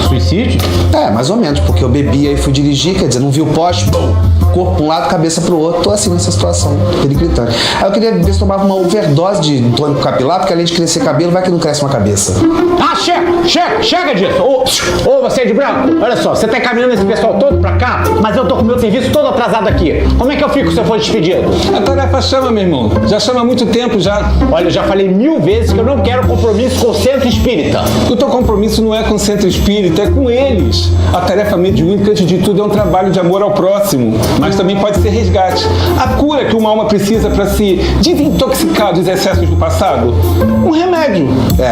Suicídio? É, mais ou menos, porque eu bebi e fui dirigir, quer dizer, não vi o poste, bum, corpo pra um lado, cabeça pro outro. Tô assim nessa situação, periclitante. Aí eu queria ver se tomava uma overdose de tônico capilar, porque além de crescer cabelo, vai que não cresce uma cabeça. Ah, chega disso! Ô, você de branco, olha só, você tá encaminhando esse pessoal todo pra cá, mas eu tô com o meu serviço todo atrasado aqui. Como é que eu fico se eu for despedido? A tarefa chama, meu irmão. Já chama há muito tempo já. Olha, eu já falei 1000 vezes que eu não quero compromisso com o centro espírita. O teu compromisso não é com o centro espírita, é com eles. A tarefa mediúnica, antes de tudo, é um trabalho de amor ao próximo, mas também pode ser resgate. A cura que uma alma precisa para se desintoxicar dos excessos do passado? Um remédio.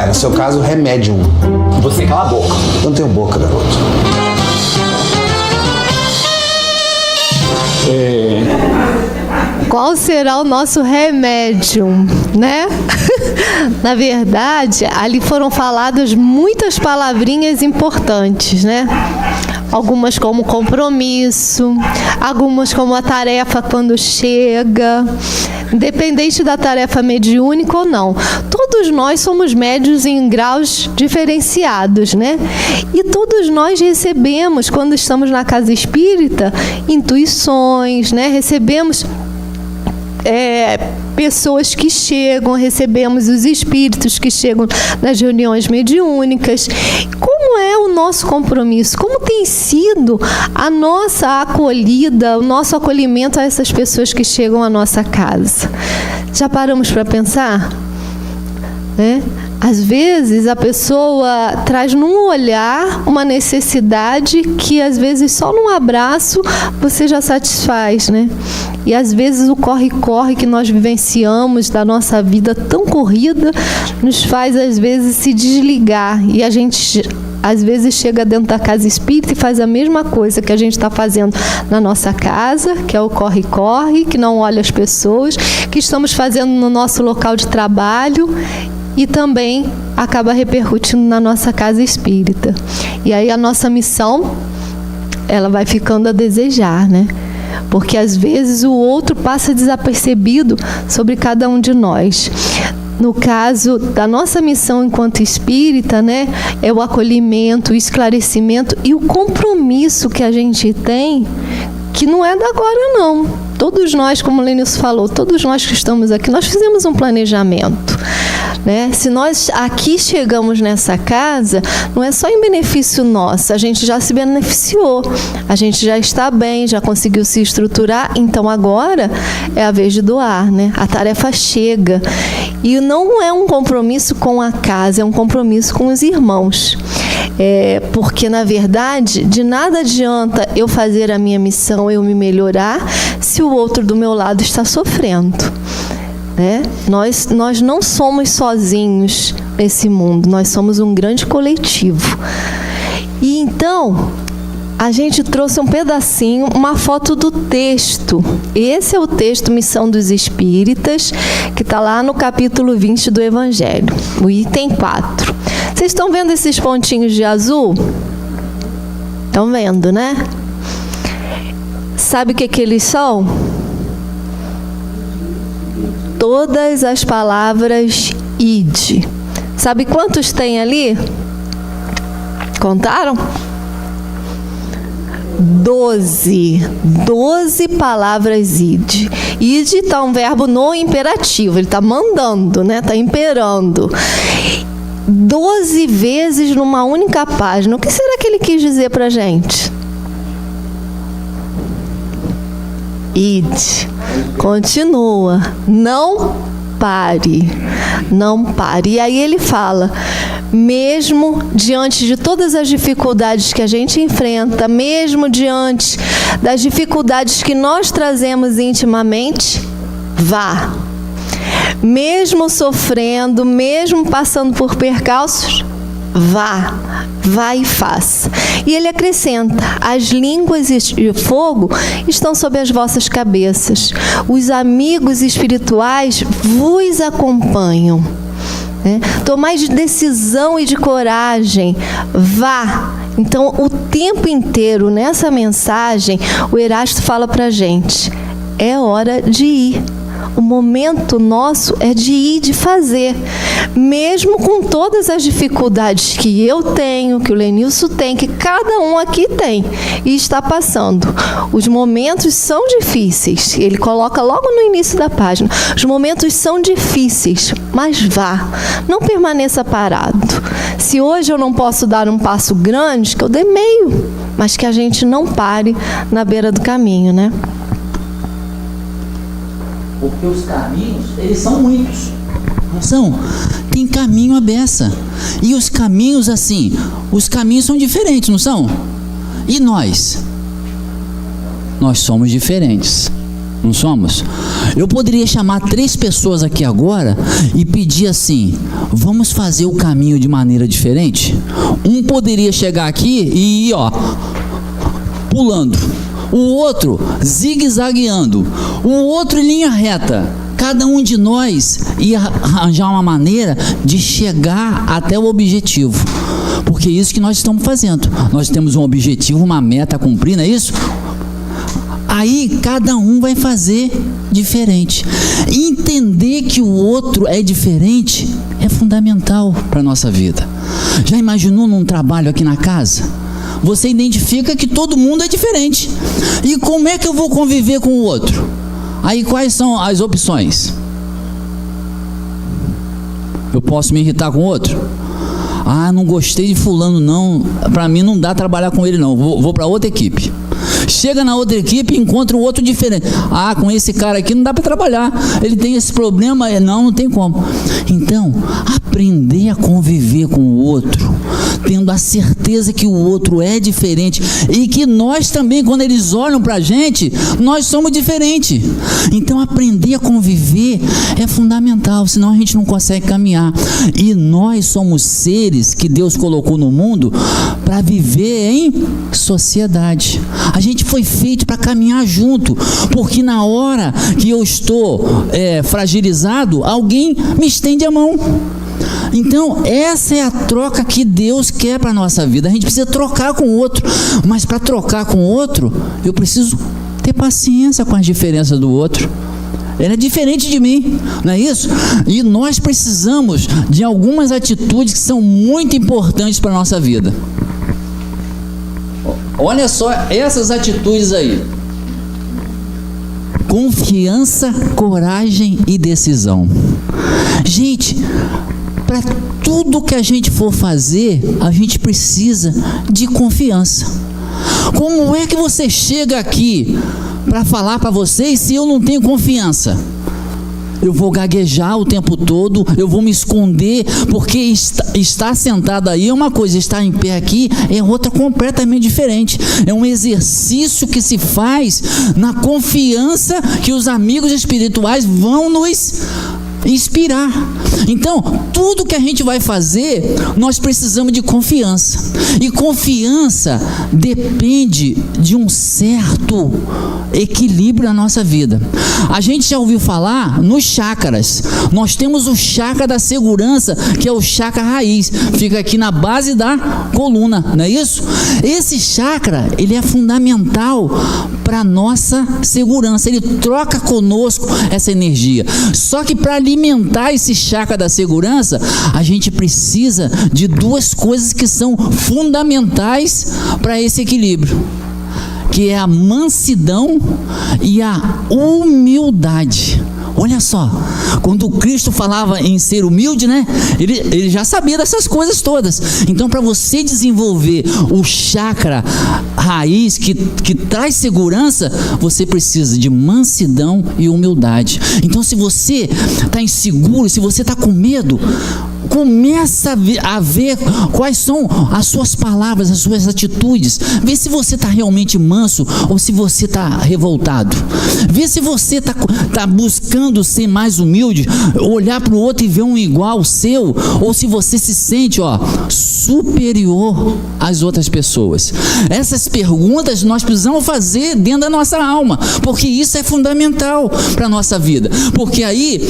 No seu caso, remédium. Você cala a boca. Eu não tenho boca, garoto. Qual será o nosso remédio, né? Na verdade, ali foram faladas muitas palavrinhas importantes, né? Algumas como compromisso, algumas como a tarefa quando chega, independente da tarefa mediúnica ou não. Todos nós somos médios em graus diferenciados, né? E todos nós recebemos, quando estamos na casa espírita, intuições, né? Recebemos pessoas que chegam, recebemos os espíritos que chegam nas reuniões mediúnicas. Como é o nosso compromisso? Como tem sido a nossa acolhida, o nosso acolhimento a essas pessoas que chegam à nossa casa? Já paramos para pensar? Às vezes a pessoa traz num olhar uma necessidade que às vezes só num abraço você já satisfaz, né? E às vezes o corre-corre que nós vivenciamos da nossa vida tão corrida nos faz às vezes se desligar, e a gente às vezes chega dentro da casa espírita e faz a mesma coisa que a gente está fazendo na nossa casa, que é o corre-corre, que não olha as pessoas, que estamos fazendo no nosso local de trabalho, e também acaba repercutindo na nossa casa espírita. E aí a nossa missão, ela vai ficando a desejar, né? Porque às vezes o outro passa desapercebido sobre cada um de nós. No caso da nossa missão enquanto espírita, né, é o acolhimento, o esclarecimento e o compromisso que a gente tem, que não é da agora não. Todos nós, como o Lênio falou, todos nós que estamos aqui, nós fizemos um planejamento, né? Se nós aqui chegamos nessa casa, não é só em benefício nosso, a gente já se beneficiou, a gente já está bem, já conseguiu se estruturar, então agora é a vez de doar, né? A tarefa chega. E não é um compromisso com a casa, é um compromisso com os irmãos. Porque, na verdade, de nada adianta eu fazer a minha missão, eu me melhorar, se o outro do meu lado está sofrendo. Né? Nós não somos sozinhos nesse mundo, nós somos um grande coletivo. E então, a gente trouxe um pedacinho, uma foto do texto. Esse é o texto Missão dos Espíritas, que está lá no capítulo 20 do Evangelho, o item 4. Vocês estão vendo esses pontinhos de azul? Estão vendo, né? Sabe o que eles são? Todas as palavras id. Sabe quantos tem ali? Contaram? 12 palavras id. Id está um verbo no imperativo, ele está mandando, né? Está imperando. 12 vezes numa única página. O que será que ele quis dizer para a gente? Id. Continua. Não pare. Não pare. E aí ele fala, mesmo diante de todas as dificuldades que a gente enfrenta, mesmo diante das dificuldades que nós trazemos intimamente, vá. Mesmo sofrendo, mesmo passando por percalços, Vá e faça. E ele acrescenta: as línguas e o fogo estão sobre as vossas cabeças. Os amigos espirituais vos acompanham. Tomai de decisão e de coragem. Vá. Então, o tempo inteiro, nessa mensagem, o Erasto fala pra gente: é hora de ir. O momento nosso é de ir, de fazer. Mesmo com todas as dificuldades que eu tenho, que o Lenilson tem, que cada um aqui tem e está passando. Os momentos são difíceis. Ele coloca logo no início da página. Os momentos são difíceis, mas vá. Não permaneça parado. Se hoje eu não posso dar um passo grande, que eu dê meio, mas que a gente não pare na beira do caminho, né? Porque os caminhos, eles são muitos. Não são? Tem caminho à beça. E os caminhos, assim, os caminhos são diferentes, não são? E nós? Nós somos diferentes. Não somos? Eu poderia chamar 3 pessoas aqui agora e pedir assim: vamos fazer o caminho de maneira diferente? Um poderia chegar aqui e ir, pulando. O outro zigue-zagueando, o outro em linha reta. Cada um de nós ia arranjar uma maneira de chegar até o objetivo, porque é isso que nós estamos fazendo. Nós temos um objetivo, uma meta a cumprir, não é isso? Aí cada um vai fazer diferente. Entender que o outro é diferente é fundamental para a nossa vida. Já imaginou num trabalho aqui na casa? Você identifica que todo mundo é diferente. E como é que eu vou conviver com o outro? Aí quais são as opções? Eu posso me irritar com o outro? Não gostei de fulano não, para mim não dá trabalhar com ele não, vou para outra equipe. Chega na outra equipe e encontra um outro diferente. Com esse cara aqui não dá para trabalhar, ele tem esse problema, não tem como. Então, aprender a conviver com o outro, tendo a certeza que o outro é diferente e que nós também, quando eles olham para a gente, nós somos diferentes. Então, aprender a conviver é fundamental, senão a gente não consegue caminhar. E nós somos seres que Deus colocou no mundo para viver em sociedade. A gente foi feito para caminhar junto, porque na hora que eu estou fragilizado, alguém me estende a mão. Então, essa é a troca que Deus quer para a nossa vida. A gente precisa trocar com o outro, mas para trocar com o outro, eu preciso ter paciência com as diferenças do outro. Ele é diferente de mim, não é isso? E nós precisamos de algumas atitudes que são muito importantes para a nossa vida. Olha só essas atitudes aí: confiança, coragem e decisão. Gente, para tudo que a gente for fazer, a gente precisa de confiança. Como é que você chega aqui para falar para vocês se eu não tenho confiança? Eu vou gaguejar o tempo todo, eu vou me esconder, porque estar sentado aí é uma coisa, estar em pé aqui é outra completamente diferente. É um exercício que se faz na confiança que os amigos espirituais vão nos inspirar. Então, tudo que a gente vai fazer, nós precisamos de confiança. E confiança depende de um certo equilíbrio na nossa vida. A gente já ouviu falar nos chakras. Nós temos o chakra da segurança, que é o chakra raiz. Fica aqui na base da coluna, não é isso? Esse chakra, ele é fundamental para a nossa segurança. Ele troca conosco essa energia. Só que para alimentar esse chakra da segurança, a gente precisa de 2 coisas que são fundamentais para esse equilíbrio, que é a mansidão e a humildade. Olha só, quando Cristo falava em ser humilde, né? Ele já sabia dessas coisas todas. Então, para você desenvolver o chakra raiz que traz segurança, você precisa de mansidão e humildade. Então, se você está inseguro, se você está com medo, Começa a ver quais são as suas palavras, as suas atitudes. Vê se você está realmente manso ou se você está revoltado. Vê se você está buscando ser mais humilde, olhar para o outro e ver um igual seu, ou se você se sente superior às outras pessoas. Essas perguntas nós precisamos fazer dentro da nossa alma, porque isso é fundamental para a nossa vida. Porque aí,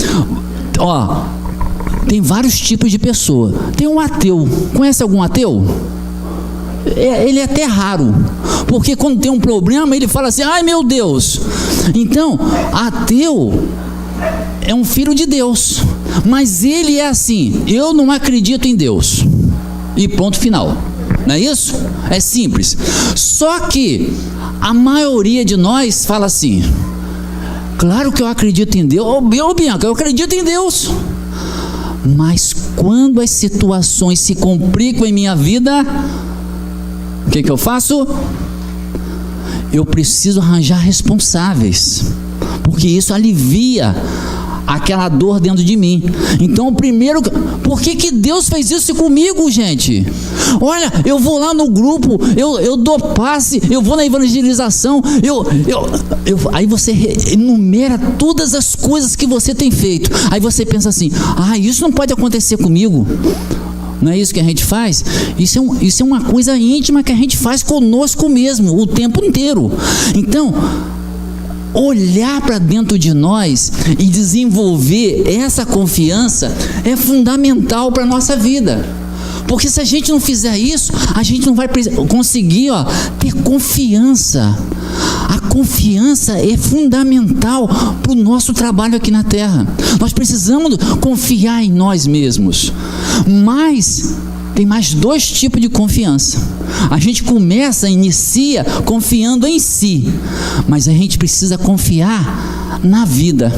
tem vários tipos de pessoa. Tem um ateu. Conhece algum ateu? Ele é até raro, porque quando tem um problema ele fala assim: ai meu Deus. Então, ateu é um filho de Deus, mas ele é assim: eu não acredito em Deus, e ponto final. Não é isso? É simples. Só que a maioria de nós fala assim: claro que eu acredito em Deus. Bianca, eu acredito em Deus, mas quando as situações se complicam em minha vida, o que eu faço? Eu preciso arranjar responsáveis, porque isso alivia aquela dor dentro de mim. Então, primeiro, por que Deus fez isso comigo, gente? Olha, eu vou lá no grupo, eu dou passe, eu vou na evangelização, aí você enumera todas as coisas que você tem feito. Aí você pensa assim: isso não pode acontecer comigo. Não é isso que a gente faz? Isso é uma coisa íntima que a gente faz conosco mesmo, o tempo inteiro. Então, olhar para dentro de nós e desenvolver essa confiança é fundamental para a nossa vida. Porque se a gente não fizer isso, a gente não vai conseguir ter confiança. A confiança é fundamental para o nosso trabalho aqui na Terra. Nós precisamos confiar em nós mesmos. Mas tem mais dois tipos de confiança. A gente inicia confiando em si, mas a gente precisa confiar na vida.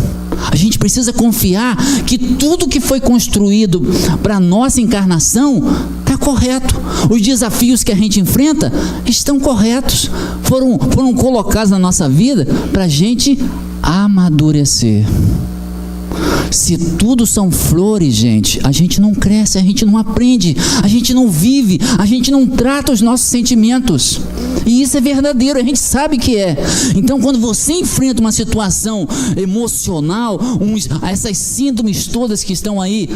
A gente precisa confiar que tudo que foi construído para a nossa encarnação está correto. Os desafios que a gente enfrenta estão corretos. Foram colocados na nossa vida para a gente amadurecer. Se tudo são flores, gente, a gente não cresce, a gente não aprende, a gente não vive, a gente não trata os nossos sentimentos. E isso é verdadeiro, a gente sabe que é. Então, quando você enfrenta uma situação emocional, essas síndromes todas que estão aí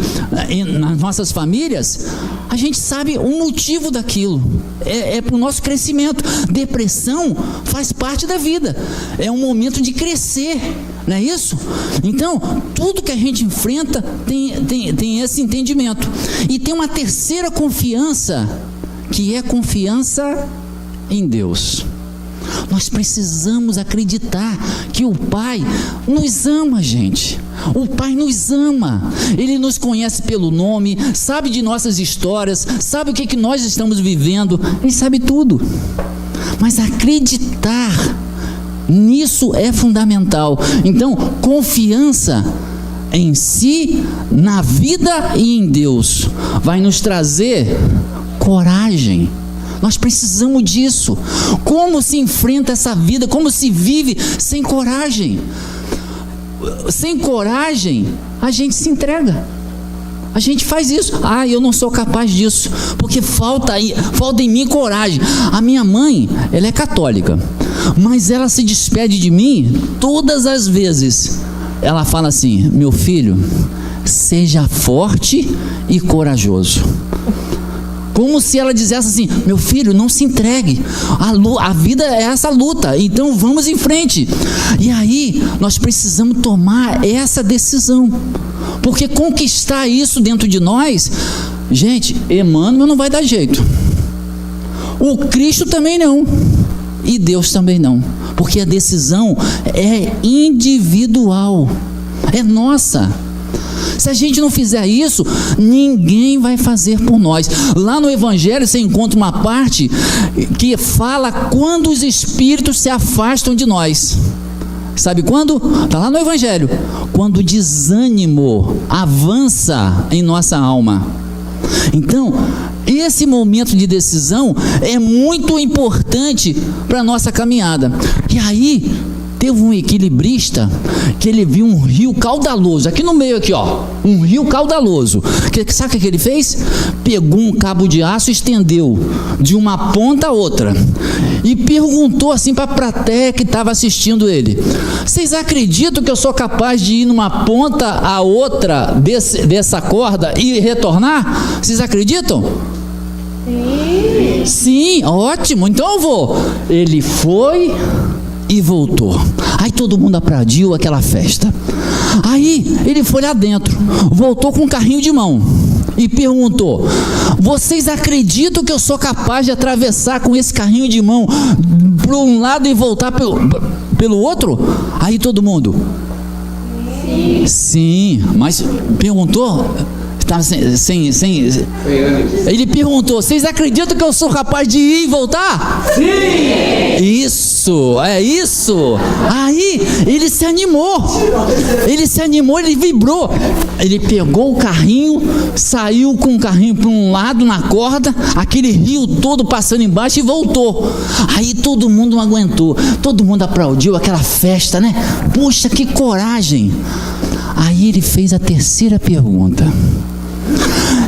nas nossas famílias, a gente sabe o motivo daquilo. É para o nosso crescimento. Depressão faz parte da vida. É um momento de crescer, não é isso? Então, tudo que a gente enfrenta tem esse entendimento. E tem uma terceira confiança, que é confiança em Deus. Nós precisamos acreditar que o Pai nos ama, gente. O Pai nos ama. Ele nos conhece pelo nome, sabe de nossas histórias, sabe o que nós estamos vivendo. Ele sabe tudo. Mas acreditar nisso é fundamental. Então, confiança em si, na vida e em Deus vai nos trazer coragem. Nós precisamos disso. Como se enfrenta essa vida? Como se vive sem coragem? Sem coragem, a gente se entrega. A gente faz isso. Eu não sou capaz disso, porque falta em mim coragem. A minha mãe, ela é católica, mas ela se despede de mim todas as vezes. Ela fala assim: meu filho, seja forte e corajoso. Como se ela dissesse assim: meu filho, não se entregue, a vida é essa luta, então vamos em frente. E aí nós precisamos tomar essa decisão, porque conquistar isso dentro de nós, gente, Emmanuel não vai dar jeito, o Cristo também não, e Deus também não, porque a decisão é individual, é nossa. Se a gente não fizer isso, ninguém vai fazer por nós. Lá no Evangelho você encontra uma parte que fala quando os espíritos se afastam de nós. Sabe quando? Está lá no Evangelho. Quando o desânimo avança em nossa alma. Então, esse momento de decisão é muito importante para a nossa caminhada. E aí, teve um equilibrista que ele viu um rio caudaloso, aqui no meio aqui, ó, um rio caudaloso. Sabe o que ele fez? Pegou um cabo de aço e estendeu de uma ponta a outra e perguntou assim para a plateia que estava assistindo ele: vocês acreditam que eu sou capaz de ir numa ponta a outra dessa corda e retornar? Vocês acreditam? Sim, ótimo, então eu vou. Ele foi e voltou. Aí todo mundo aplaudiu aquela festa. Aí ele foi lá dentro, voltou com um carrinho de mão e perguntou: vocês acreditam que eu sou capaz de atravessar com esse carrinho de mão para um lado e voltar pelo outro? Aí todo mundo: sim, mas perguntou. Ele perguntou: vocês acreditam que eu sou capaz de ir e voltar? Sim! Isso, é isso. Aí ele se animou, ele vibrou. Ele pegou o carrinho, saiu com o carrinho para um lado na corda, aquele rio todo passando embaixo e voltou. Aí todo mundo não aguentou, todo mundo aplaudiu aquela festa, né? Puxa, que coragem! Aí ele fez a terceira pergunta: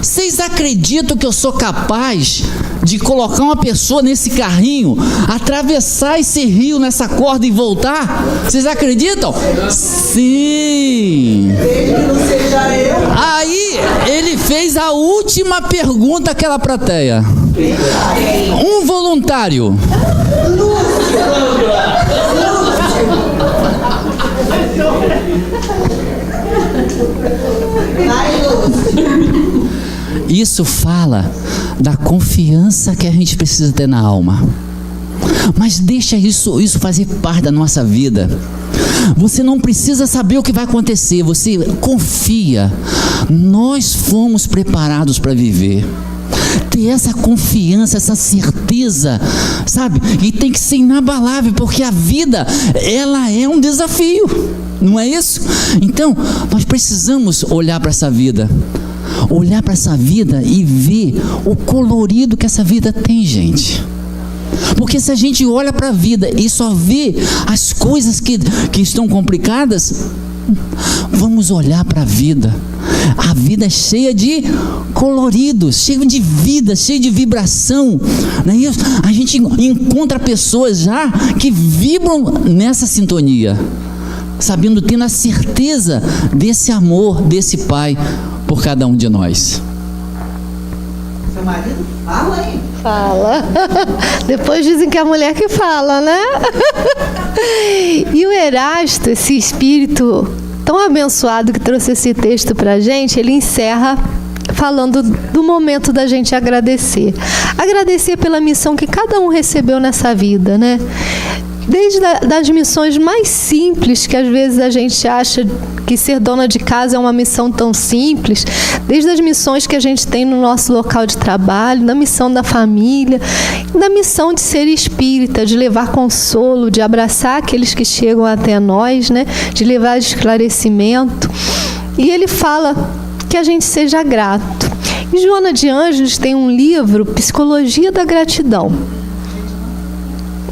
vocês acreditam que eu sou capaz de colocar uma pessoa nesse carrinho, atravessar esse rio nessa corda e voltar? Vocês acreditam? Sim! Aí ele fez a última pergunta àquela plateia. Um voluntário. Isso fala da confiança que a gente precisa ter na alma. Mas deixa isso fazer parte da nossa vida. Você não precisa saber o que vai acontecer, você confia. Nós fomos preparados para viver. Ter essa confiança, essa certeza, sabe? E tem que ser inabalável, porque a vida, ela é um desafio, não é isso? Então, nós precisamos olhar para essa vida. Olhar para essa vida e ver o colorido que essa vida tem, gente. Porque se a gente olha para a vida e só vê as coisas que estão complicadas, vamos olhar para a vida. A vida é cheia de coloridos, cheia de vida, cheia de vibração, não é isso? A gente encontra pessoas já que vibram nessa sintonia, sabendo, tendo a certeza desse amor desse Pai por cada um de nós. Seu marido fala aí. Fala. Depois dizem que é a mulher que fala, né? E o Erasto, esse espírito tão abençoado que trouxe esse texto pra gente, ele encerra falando do momento da gente agradecer. Agradecer pela missão que cada um recebeu nessa vida, né? Desde das missões mais simples, que às vezes a gente acha que ser dona de casa é uma missão tão simples, desde as missões que a gente tem no nosso local de trabalho, na missão da família, na missão de ser espírita, de levar consolo, de abraçar aqueles que chegam até nós, né? De levar esclarecimento. E ele fala que a gente seja grato. E Joana de Ângeles tem um livro, Psicologia da Gratidão.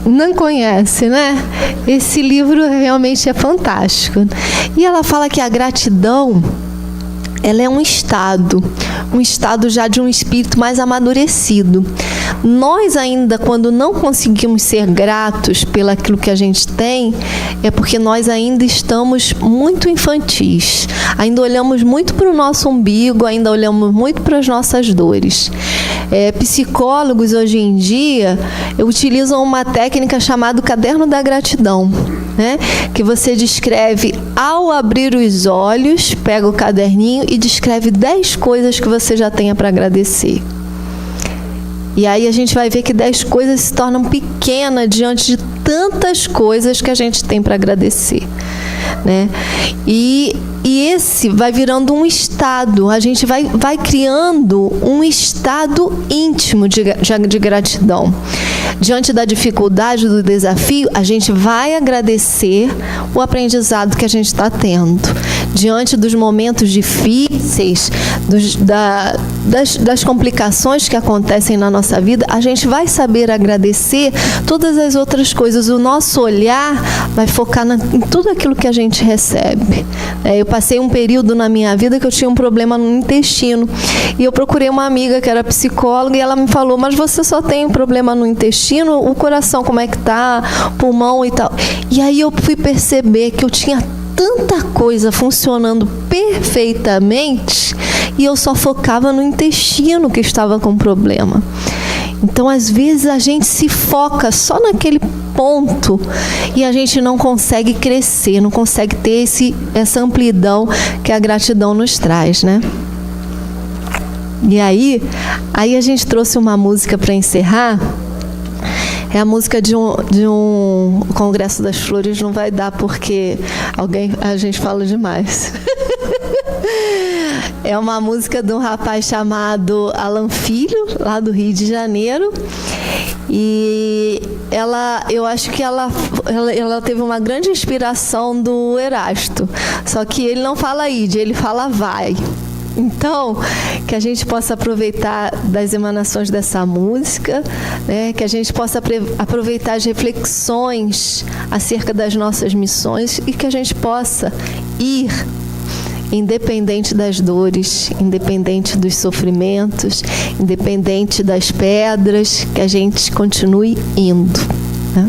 Não conhece, né? Esse livro realmente é fantástico. E ela fala que a gratidão, ela é um estado já de um espírito mais amadurecido. Nós ainda, quando não conseguimos ser gratos pelaquilo que a gente tem, é porque nós ainda estamos muito infantis. Ainda olhamos muito para o nosso umbigo, ainda olhamos muito para as nossas dores. Psicólogos hoje em dia utilizam uma técnica chamada caderno da gratidão, né? Que você descreve ao abrir os olhos, pega o caderninho e descreve 10 coisas que você já tenha para agradecer. E aí a gente vai ver que 10 coisas se tornam pequenas diante de tantas coisas que a gente tem para agradecer, né? E esse vai virando um estado, a gente vai criando um estado íntimo de gratidão. Diante da dificuldade, do desafio, a gente vai agradecer o aprendizado que a gente está tendo. Diante dos momentos difíceis, das complicações que acontecem na nossa vida, a gente vai saber agradecer todas as outras coisas. O nosso olhar vai focar em tudo aquilo que a gente recebe. Eu passei um período na minha vida que eu tinha um problema no intestino. E eu procurei uma amiga que era psicóloga e ela me falou, mas você só tem um problema no intestino? O coração como é que tá? Pulmão e tal. E aí eu fui perceber que eu tinha tanta coisa funcionando perfeitamente e eu só focava no intestino que estava com problema. Então, às vezes, a gente se foca só naquele ponto e a gente não consegue crescer, não consegue ter essa amplidão que a gratidão nos traz, né? E aí a gente trouxe uma música para encerrar. É a música de um Congresso das Flores, não vai dar porque a gente fala demais. É uma música de um rapaz chamado Alan Filho, lá do Rio de Janeiro. E eu acho que ela teve uma grande inspiração do Erasto. Só que ele não fala ide, ele fala vai. Então, que a gente possa aproveitar das emanações dessa música, né? Que a gente possa aproveitar as reflexões acerca das nossas missões e que a gente possa ir, independente das dores, independente dos sofrimentos, independente das pedras, que a gente continue indo, né?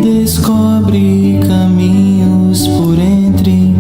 Descobre caminhos por entre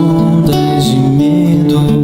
ondas de medo.